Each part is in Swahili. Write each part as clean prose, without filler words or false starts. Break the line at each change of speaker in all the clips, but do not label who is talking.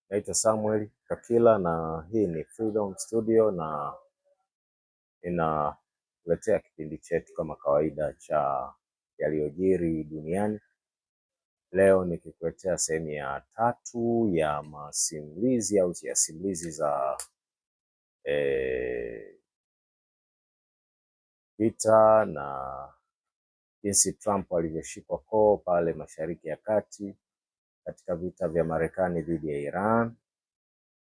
Naitwa Samuel Kakila na hii ni Freedom Studio na inaletea kipindi chetu kama kawaida cha yaliyojiri duniani. Leo nikikuletea sehemu ya 3 ya masimulizi au ya simulizi za vita na jinsi Trump alivyoshikwa koo pale Mashariki ya Kati katika vita vya Marekani dhidi ya Iran.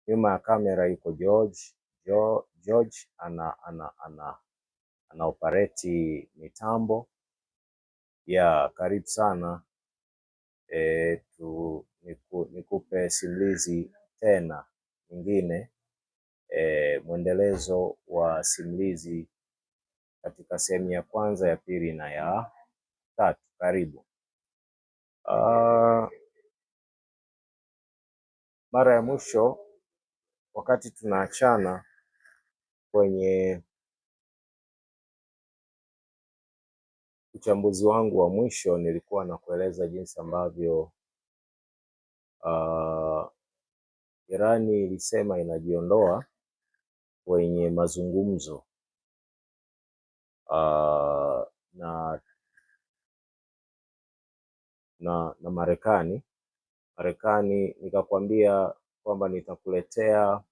Nyuma ya kamera yuko George ana operate mitambo ya karibu sana. Nikupe simulizi tena nyingine, mwendelezo wa simulizi katika sehemu ya kwanza, ya pili na ya 3. Karibu. Mara ya mwisho wakati tunaachana kwenye uchambuzi wangu wa mwisho, nilikuwa nakueleza jinsi ambavyo Irani ilisema inajiondoa kwenye mazungumzo na Marekani. Nikakwambia kwamba nitakuletea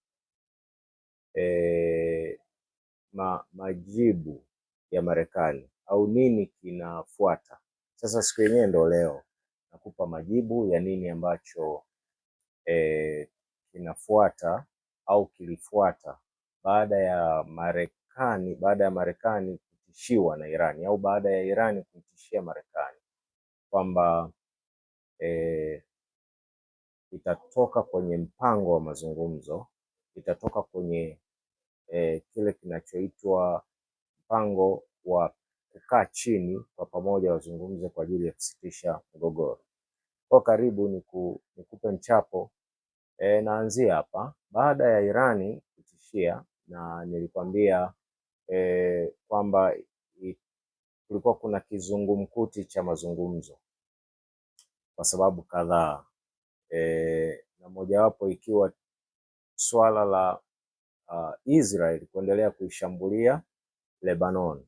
majibu ya Marekani au nini kinafuata. Sasa siku yenyewe ndo leo nakupa majibu ya nini ambacho kinafuata au kilifuata baada ya Marekani kutishiwa na Irani, au baada ya Irani kutishia Marekani kwamba itatoka kwenye mpango wa mazungumzo, itatoka kwenye kile kinachoitwa mpango wa kukaa chini kwa pamoja wazungumze kwa ajili ya kusitisha mgogoro. Kwa karibu nikupe mchapo. Naanzia hapa. Baada ya Irani kutishia, na nilikwambia kwamba kulikuwa kuna kizungumkuti cha mazungumzo kwa sababu kadhaa, na mojawapo ikiwa swala la Israel kuendelea kuishambulia Lebanon.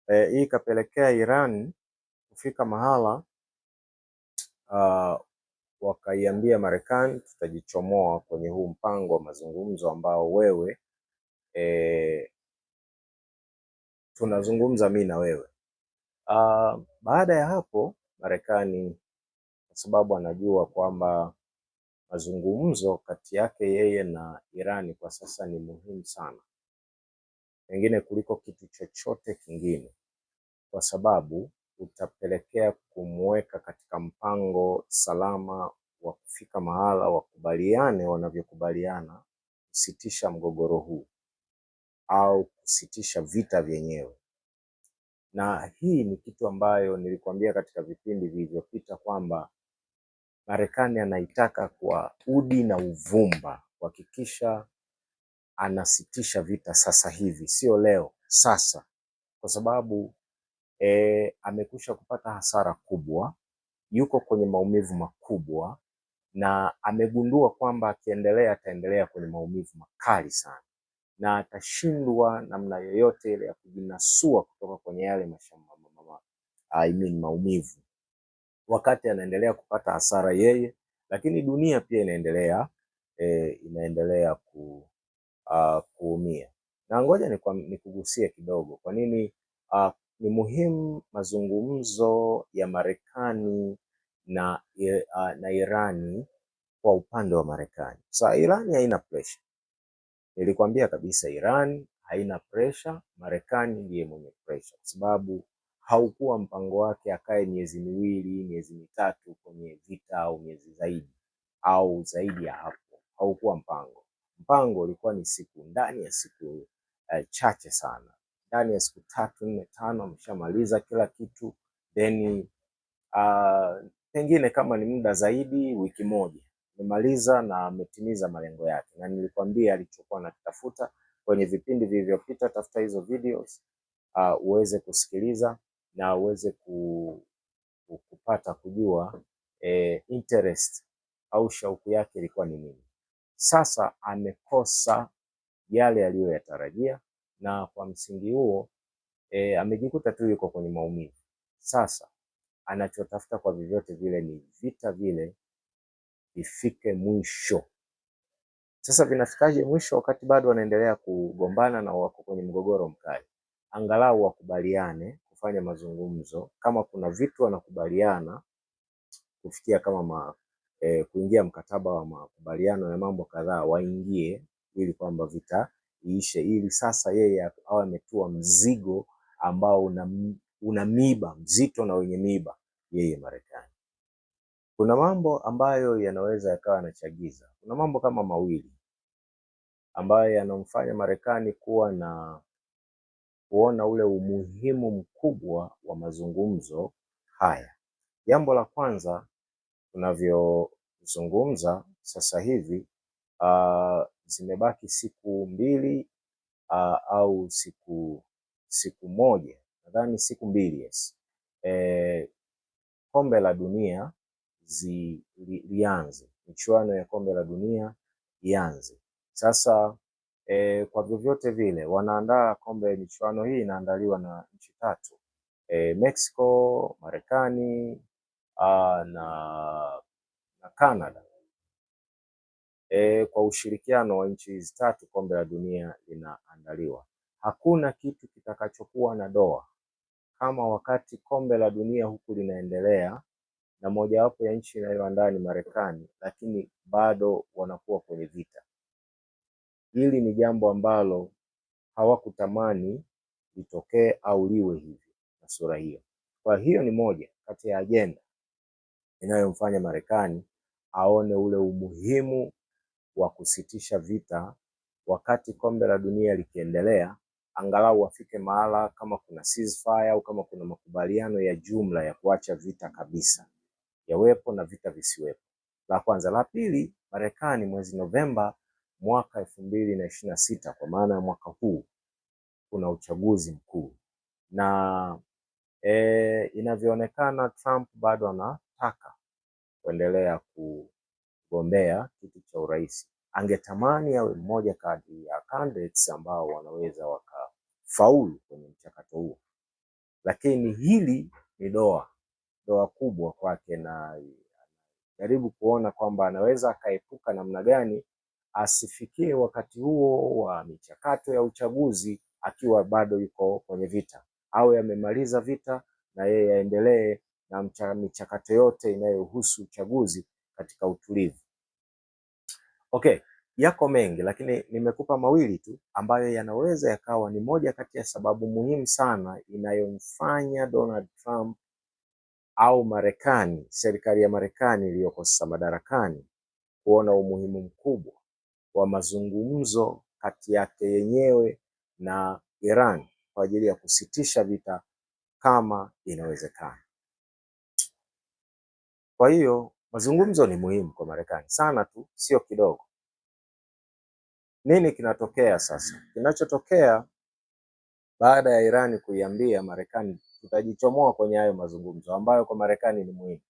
Hii ikapelekea Iran kufika mahala wakaiambia Marekani, tutajichomoa kwenye huu mpango wa mazungumzo ambao wewe tunazungumza mimi na wewe. Baada ya hapo Marekani, kwa sababu anajua kwamba mazungumzo kati yake yeye na Irani kwa sasa ni muhimu sana, pengine kuliko kitu chochote kingine, kwa sababu utapelekea kumweka katika mpango salama wa kufika mahala wakubaliane wanavyokubaliana kusitisha mgogoro huu au kusitisha vita vyenyewe. Na hii ni kitu ambayo nilikwambia katika vipindi vilivyopita kwamba Marekani anaitaka kwa udi na uvumba kuhakikisha anasitisha vita sasa hivi, sio leo, sasa, kwa sababu amekwisha kupata hasara kubwa, yuko kwenye maumivu makubwa, na amegundua kwamba akiendelea ataendelea kwenye maumivu makali sana, na atashindwa namna yoyote ile ya kujinasua kutoka kwenye yale maumivu, wakati anaendelea kupata hasara yeye, lakini dunia pia inaendelea kuumia. Na ngoja nikugusie kidogo kwa nini ni muhimu mazungumzo ya Marekani na Irani kwa upande wa Marekani. Sasa Irani haina pressure. Nilikwambia kabisa Irani haina pressure, Marekani ndiye mwenye pressure, kwa sababu haukuwa mpango wake akae miezi miwili, miezi mitatu kwenye vita, au miezi zaidi au zaidi ya hapo. Haukuwa mpango. Mpango ulikuwa ni ndani ya siku chache sana, ndani ya siku 3, 4, 5 ameshamaliza kila kitu, then pengine kama ni muda zaidi, wiki moja amemaliza na ametimiza malengo yake. Na nilikwambia alichokuwa nakitafuta kwenye vipindi vilivyopita. Tafuta hizo videos uweze kusikiliza na uweze kupata kujua interest au shauku yake ilikuwa ni nini? Sasa amekosa yale aliyoyatarajia, na kwa msingi huo amejikuta tu yuko kwenye maumivu. Sasa anachotafuta kwa vyovyote vile ni vita vile vifike mwisho. Sasa vinafikaje mwisho wakati bado wanaendelea kugombana na wako kwenye mgogoro mkali? Angalau wakubaliane kufanya mazungumzo, kama kuna vitu wanakubaliana kufikia kama kuingia mkataba wa makubaliano ya mambo kadhaa waingie, ili kwamba vita iishe, ili sasa yeye awe ametua mzigo ambao una miba mzito na wenye miba, yeye Marekani. Kuna mambo ambayo yanaweza yakawa yanachagiza. Kuna mambo kama mawili ambayo yanamfanya Marekani kuona ule umuhimu mkubwa wa mazungumzo haya. Jambo la kwanza, tunavyozungumza sasa hivi zimebaki siku mbili au siku moja, nadhani siku mbili, yes. Kombe la dunia lianze, michuano ya kombe la dunia ianze. Sasa kwa vyovyote vile wanaandaa michuano hii inaandaliwa na nchi tatu, Mexico, Marekani na Canada. Kwa ushirikiano wa nchi hizi tatu kombe la dunia linaandaliwa. Hakuna kitu kitakachokuwa na doa kama wakati kombe la dunia huku linaendelea na mojawapo ya nchi inayoandaa ni Marekani, lakini bado wanakuwa kwenye vita. Hili ni jambo ambalo hawakutamani litokee au liwe hivi na sura hiyo. Kwa hiyo ni moja kati ya ajenda inayomfanya Marekani aone ule umuhimu wa kusitisha vita wakati kombe la dunia likiendelea, angalau wafike mahala kama kuna ceasefire au kama kuna makubaliano ya jumla ya kuacha vita kabisa, yawepo na vita visiwepo. La kwanza. La pili, Marekani mwezi Novemba mwaka 2026, kwa maana ya mwaka huu, kuna uchaguzi mkuu na inavyoonekana Trump bado anataka kuendelea kugombea kiti cha urais. Angetamani awe mmoja kati ya candidates ambao wanaweza wakafaulu kwenye mchakato huo, lakini hili ni doa kubwa kwake, na jaribu kuona kwamba anaweza akaepuka namna gani asifikie wakati huo wa michakato ya uchaguzi akiwa bado yuko kwenye vita, awe amemaliza vita na yeye aendelee na michakato yote inayohusu uchaguzi katika utulivu. Okay, yako mengi lakini nimekupa mawili tu ambayo yanaweza yakawa ni moja kati ya sababu muhimu sana inayomfanya Donald Trump au Marekani, serikali ya Marekani iliyoko sasa madarakani, kuona umuhimu mkubwa wa mazungumzo kati yake yenyewe na Iran kwa ajili ya kusitisha vita kama inawezekana. Kwa hiyo mazungumzo ni muhimu kwa Marekani sana tu, sio kidogo. Nini kinatokea sasa? Kinachotokea baada ya Iran kuiambia Marekani tutajichomoa kwenye hayo mazungumzo ambayo kwa Marekani ni muhimu,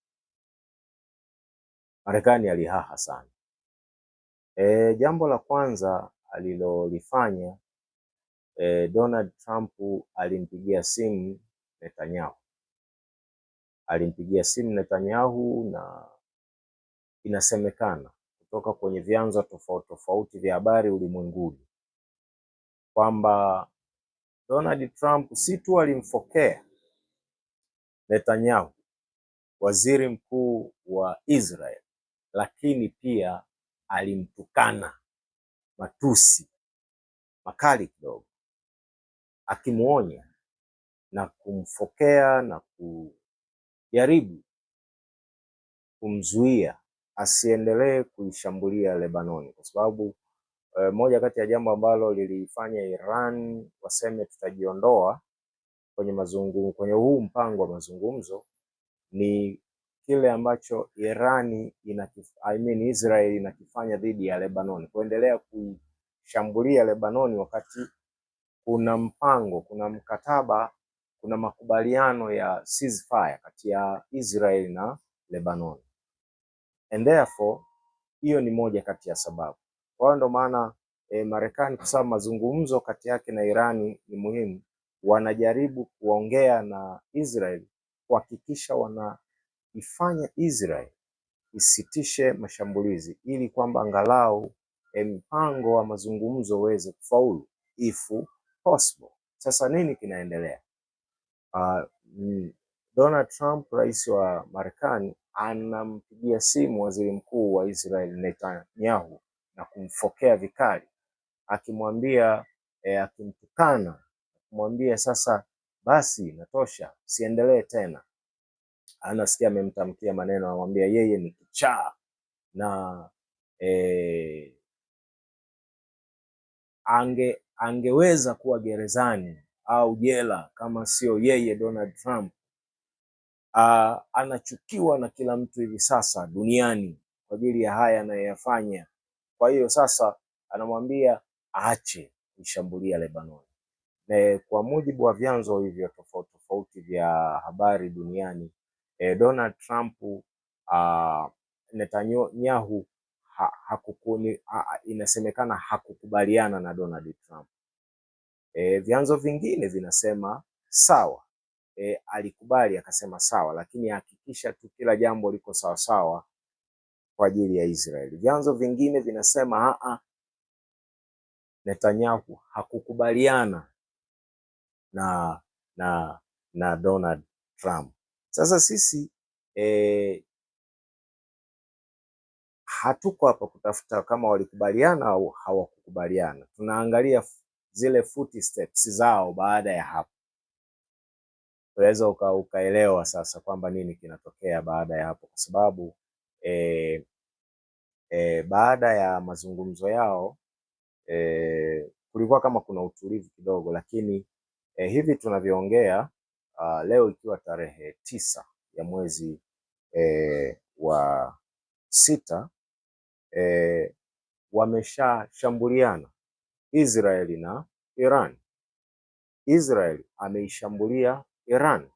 Marekani alihaha sana. Jambo la kwanza alilolifanya, Donald Trump alimpigia simu Netanyahu. Na inasemekana kutoka kwenye vyanzo tofauti vya habari ulimwenguni kwamba Donald Trump si tu alimfokea Netanyahu, waziri mkuu wa Israel, lakini pia alimtukana matusi makali kidogo, akimuonya na kumfokea na kujaribu kumzuia asiendelee kuishambulia Lebanoni, kwa sababu moja kati ya jambo ambalo lilifanya Iran waseme tutajiondoa kwenye huu mpango wa mazungumzo ni kile ambacho Israel inakifanya dhidi ya Lebanon, kuendelea kuishambulia Lebanon wakati kuna mpango, kuna mkataba, kuna makubaliano ya ceasefire kati ya Israel na Lebanon. And therefore Hiyo ni moja kati ya sababu. Kwa hiyo ndio maana Marekani, kwa sababu mazungumzo kati yake na Irani ni muhimu, wanajaribu kuongea na Israel kuhakikisha wanaifanya Israel isitishe mashambulizi ili kwamba angalau mpango wa mazungumzo uweze kufaulu if possible. Sasa nini kinaendelea? Donald Trump, rais wa Marekani, anampigia simu waziri mkuu wa Israel Netanyahu na kumfokea vikali, akimwambia akimtukana, akimwambia sasa basi inatosha, siendelee tena. Anasikia amemtamkia maneno, anamwambia yeye ni kichaa na angeweza kuwa gerezani au jela kama sio yeye Donald Trump. Anachukiwa na kila mtu hivi sasa duniani kwa ajili ya haya anayoyafanya. Kwa hiyo sasa anamwambia aache kushambulia Lebanon. Kwa mujibu wa vyanzo hivyo tofauti tofauti vya habari duniani, Donald Trump, Netanyahu inasemekana hakukubaliana na Donald Trump. Vyanzo vingine vinasema sawa, alikubali akasema sawa, lakini hakikisha tu kila jambo liko sawa sawa kwa ajili ya Israeli. Vyanzo vingine vinasema Netanyahu hakukubaliana na Donald Trump. Sasa sisi hatuko hapa kutafuta kama walikubaliana au hawakukubaliana. Tunaangalia zile footsteps zao baada ya hapo. Unaweza ukaelewa sasa kwamba nini kinatokea baada ya hapo, kwa sababu baada ya mazungumzo yao kulikuwa kama kuna utulivu kidogo, lakini hivi tunavyoongea leo ikiwa tarehe 9 ya mwezi wa 6, wameshashambuliana Israeli na Iran. Israeli ameishambulia Iran.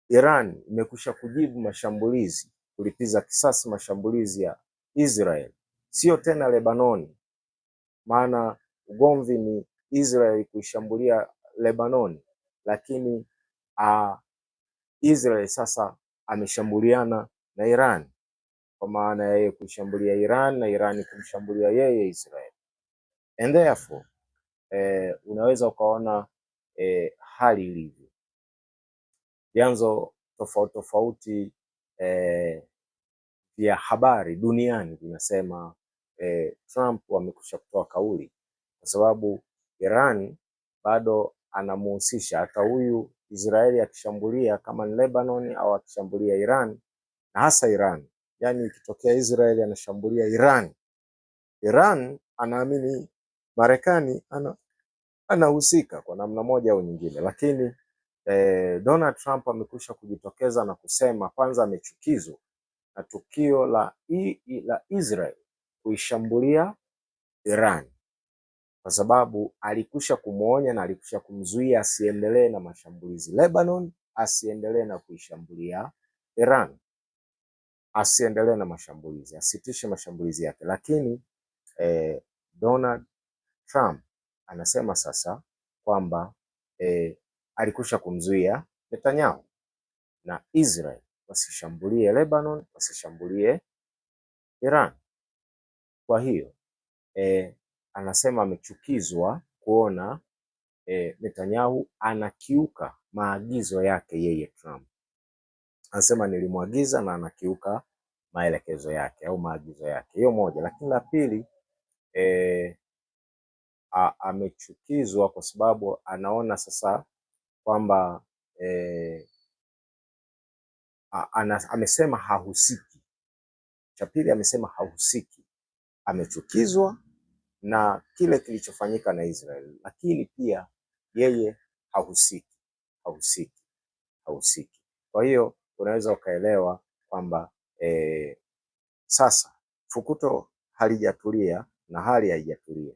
Iran imekwisha kujibu mashambulizi, kulipiza kisasi mashambulizi ya Israeli. Sio tena Lebanoni, maana ugomvi ni Israeli kuishambulia Lebanoni, lakini Israeli sasa ameshambuliana na Iran, kwa maana ya yeye kuishambulia Iran na Iran kumshambulia yeye Israeli. And therefore unaweza ukaona hali ilivyo. Vyanzo tofauti tofauti vya habari duniani vinasema Trump amekwisha kutoa kauli, kwa sababu Iran bado anamuhusisha hata huyu Israeli akishambulia kama ni Lebanon au akishambulia Iran, na hasa Iran. Yani ikitokea Israeli anashambulia Iran anaamini Marekani anahusika kwa namna moja au nyingine, lakini Donald Trump amekwisha kujitokeza na kusema kwanza amechukizwa na tukio la Israel kuishambulia Iran, kwa sababu alikwisha kumwonya na alikwisha kumzuia asiendelee na mashambulizi Lebanon, asiendelee na kuishambulia Iran, asiendelee na mashambulizi, asitishe mashambulizi yake. Lakini Donald Trump anasema sasa kwamba alikwisha kumzuia Netanyahu na Israel wasishambulie Lebanon, wasishambulie Iran. Kwa hiyo anasema amechukizwa kuona Netanyahu anakiuka maagizo yake yeye Trump. Anasema nilimwagiza na anakiuka maelekezo yake au maagizo yake. Hiyo moja, lakini la pili amechukizwa kwa sababu anaona sasa kwamba amesema hahusiki. Cha pili amesema hahusiki, amechukizwa na kile kilichofanyika na Israel, lakini pia yeye hahusiki. Kwa hiyo unaweza ukaelewa kwamba sasa fukuto halijatulia na hali haijatulia,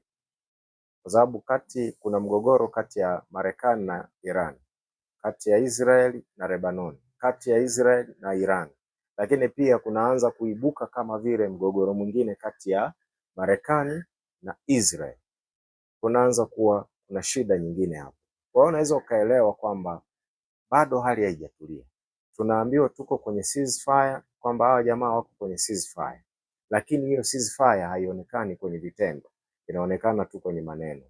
kwa sababu kuna mgogoro kati ya Marekani na Iran, kati ya Israeli na Lebanon, kati ya Israeli na Iran. lakini pia kunaanza kuibuka kama vile mgogoro mwingine kati ya Marekani na Israel. Kunaanza kuwa kuna shida nyingine hapo. Kwa hiyo unaweza ukaelewa kwamba bado hali haijatulia. Tunaambiwa tuko kwenye ceasefire, kwamba hawa jamaa wako kwenye ceasefire, lakini hiyo ceasefire haionekani kwenye vitendo, inaonekana tu kwenye maneno.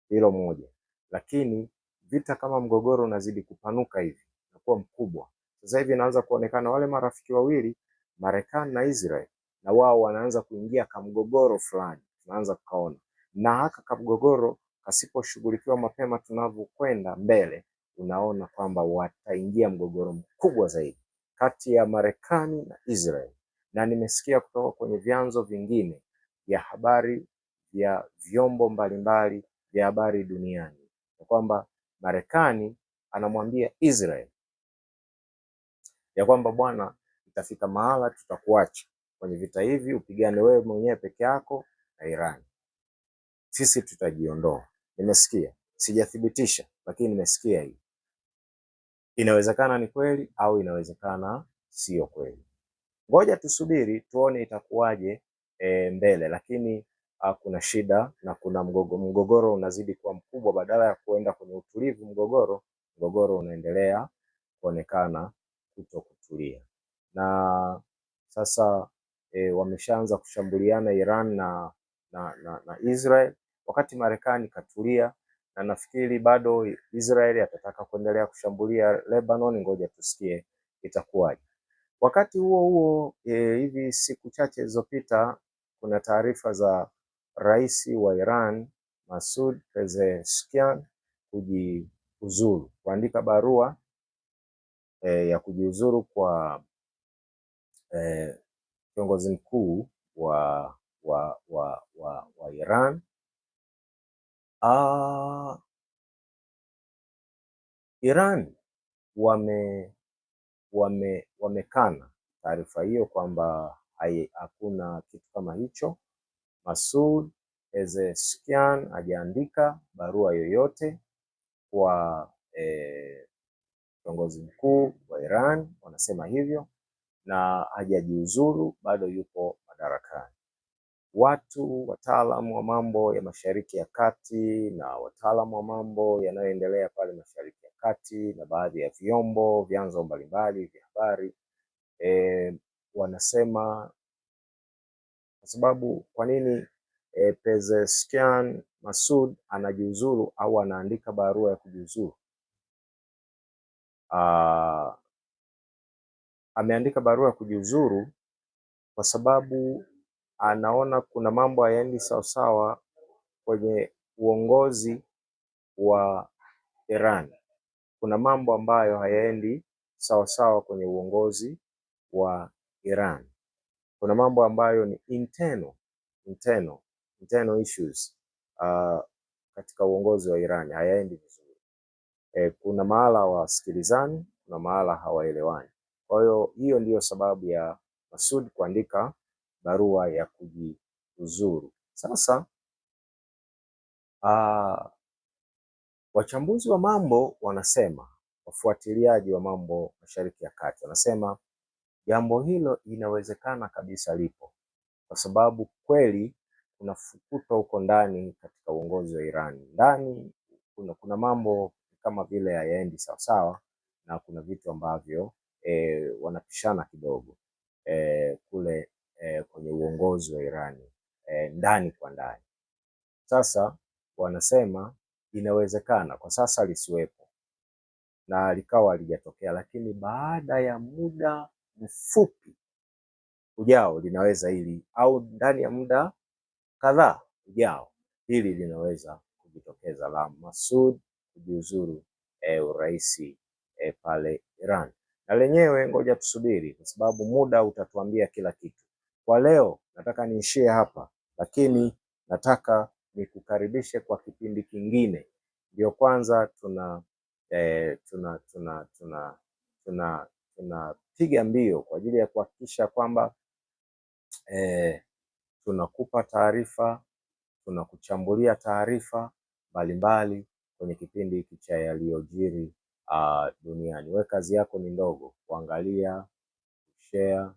Hilo moja. Lakini vita kama mgogoro unazidi kupanuka hivi na kuwa mkubwa, sasa hivi inaanza kuonekana wale marafiki wawili Marekani na Israel, na wao wanaanza kuingia kamgogoro fulani, tunaanza kukaona, na haka kamgogoro kasiposhughulikiwa mapema tunavyokwenda mbele, unaona kwamba wataingia mgogoro mkubwa zaidi kati ya Marekani na Israel. Na nimesikia kutoka kwenye vyanzo vingine vya habari vya vyombo mbalimbali vya habari duniani ya kwamba Marekani anamwambia Israel ya kwamba bwana, itafika mahala tutakuacha kwenye vita hivi, upigane wewe mwenyewe peke yako na Iran, sisi tutajiondoa. Nimesikia, sijathibitisha, lakini nimesikia hii. Inawezekana ni kweli au inawezekana sio kweli. Ngoja tusubiri tuone itakuwaje mbele, lakini kuna shida na kuna mgogoro unazidi kuwa mkubwa, badala ya kuenda kwenye utulivu mgogoro unaendelea kuonekana kuto kutulia. Na sasa wameshaanza kushambuliana Iran na Israel, wakati Marekani katulia, na nafikiri bado Israel atataka kuendelea kushambulia Lebanon. Ngoja tusikie itakuwaje. Wakati huo huo, hivi siku chache zilizopita kuna taarifa za rais wa Iran Masoud Pezeshkian kujiuzuru, kuandika barua ya kujiuzuru kwa kiongozi mkuu wa Iran. Iran wamekana taarifa hiyo kwamba hakuna kitu kama hicho. Masoud Pezeshkian hajaandika barua yoyote kwa kiongozi mkuu wa Iran, wanasema hivyo, na hajajiuzuru, bado yupo madarakani. Watu wataalamu wa mambo ya Mashariki ya Kati na wataalamu wa mambo yanayoendelea pale Mashariki ya Kati na baadhi ya vyanzo mbalimbali vya habari wanasema, kwa sababu kwa nini Pezeshkian Masoud anajiuzuru au anaandika barua ya kujiuzuru? Ameandika barua ya kujiuzuru kwa sababu anaona kuna mambo hayaendi sawasawa kwenye uongozi wa Iran. Kuna mambo ambayo hayaendi sawasawa kwenye uongozi wa Iran. Kuna mambo ambayo ni internal issues katika uongozi wa Iran hayaendi vizuri. Kuna mahala hawasikilizani, kuna mahala hawaelewani. Kwa hiyo ndiyo sababu ya Masoud kuandika barua ya kujiuzuru. Sasa wachambuzi wa mambo wanasema, wafuatiliaji wa mambo Mashariki ya Kati wanasema jambo hilo inawezekana kabisa lipo, kwa sababu kweli kuna fukuto huko ndani katika uongozi wa Iran. Ndani kuna mambo kama vile hayaendi sawasawa, na kuna vitu ambavyo wanapishana kidogo kule kwenye uongozi wa Iran ndani kwa ndani. Sasa wanasema inawezekana kwa sasa lisiwepo na likawa halijatokea, lakini baada ya muda mfupi ujao linaweza hili, au ndani ya muda kadhaa ujao hili linaweza kujitokeza la Masoud kujiuzuru urais pale Iran. Na lenyewe ngoja tusubiri, kwa sababu muda utatuambia kila kitu. Kwa leo nataka niishie hapa, lakini nataka nikukaribishe kwa kipindi kingine. Ndio kwanza tunapiga mbio kwa ajili ya kuhakikisha kwamba tunakupa taarifa, tunakuchambulia taarifa mbalimbali kwenye kipindi hiki cha yaliyojiri duniani. Wewe kazi yako ni ndogo, kuangalia, kushare,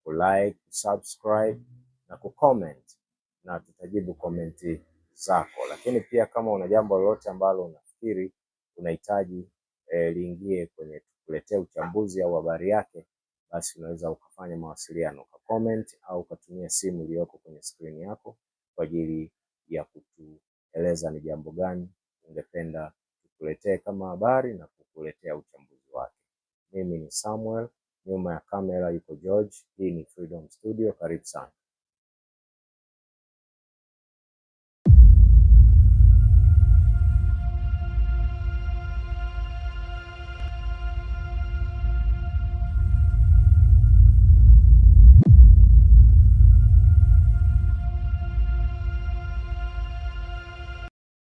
kulike, kusubscribe na kucomment, na tutajibu komenti zako. Lakini pia kama una jambo lolote ambalo unafikiri unahitaji liingie kwenye kuletea uchambuzi au habari yake, basi unaweza ukafanya mawasiliano, ukacomment au ukatumia simu iliyoko kwenye skrini yako kwa ajili ya kutueleza ni jambo gani ungependa tukuletee kama habari na kukuletea uchambuzi wake. Mimi ni Samuel, nyuma ya kamera yuko George. Hii ni Freedom Studio, karibu sana.